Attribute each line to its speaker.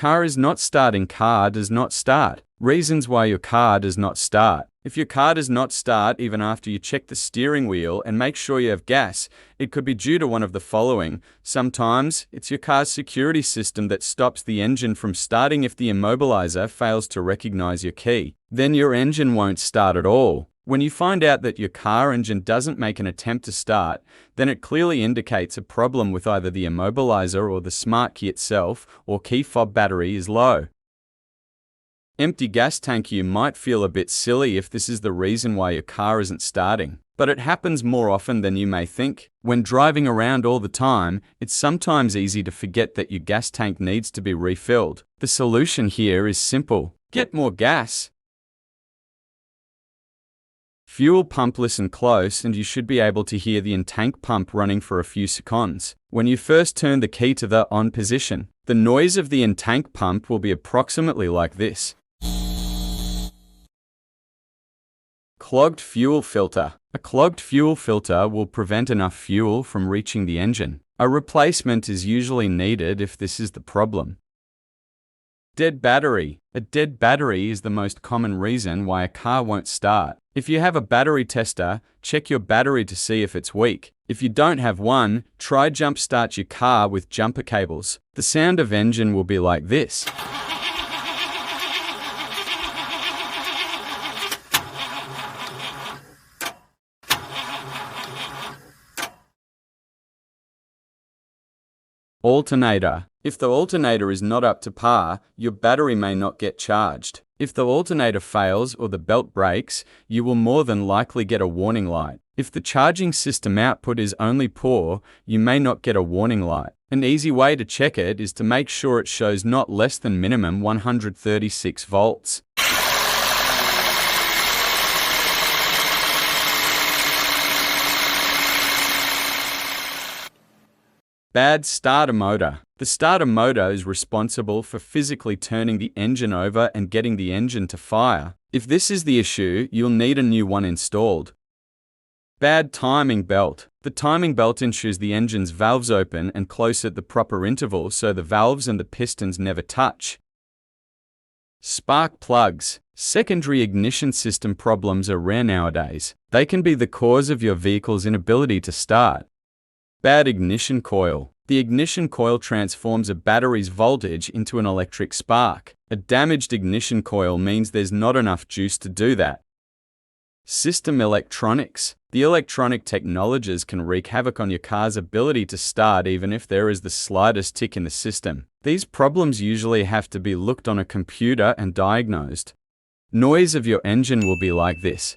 Speaker 1: Car is not starting. Car does not start. Reasons why your car does not start. If your car does not start even after you check the steering wheel and make sure you have gas, it could be due to one of the following. Sometimes it's your car's security system that stops the engine from starting. If the immobilizer fails to recognize your key, then your engine won't start at all. When you find out that your car engine doesn't make an attempt to start, then it clearly indicates a problem with either the immobilizer or the smart key itself, or key fob battery is low. Empty gas tank. You might feel a bit silly if this is the reason why your car isn't starting, but it happens more often than you may think. When driving around all the time, it's sometimes easy to forget that your gas tank needs to be refilled. The solution here is simple. Get more gas. Fuel pump. Listen close and you should be able to hear the in-tank pump running for a few seconds. When you first turn the key to the on position, the noise of the in-tank pump will be approximately like this. Clogged fuel filter. A clogged fuel filter will prevent enough fuel from reaching the engine. A replacement is usually needed if this is the problem. Dead battery. A dead battery is the most common reason why a car won't start. If you have a battery tester, check your battery to see if it's weak. If you don't have one, try jump start your car with jumper cables. The sound of engine will be like this. Alternator. If the alternator is not up to par, your battery may not get charged. If the alternator fails or the belt breaks, you will more than likely get a warning light. If the charging system output is only poor, you may not get a warning light. An easy way to check it is to make sure it shows not less than minimum 136 volts. Bad starter motor. The starter motor is responsible for physically turning the engine over and getting the engine to fire. If this is the issue, you'll need a new one installed. Bad timing belt. The timing belt ensures the engine's valves open and close at the proper interval so the valves and the pistons never touch. Spark plugs. Secondary ignition system problems are rare nowadays. They can be the cause of your vehicle's inability to start. Bad ignition coil. The ignition coil transforms a battery's voltage into an electric spark. A damaged ignition coil means there's not enough juice to do that. System electronics. The electronic technologies can wreak havoc on your car's ability to start even if there is the slightest tick in the system. These problems usually have to be looked on a computer and diagnosed. Noise of your engine will be like this.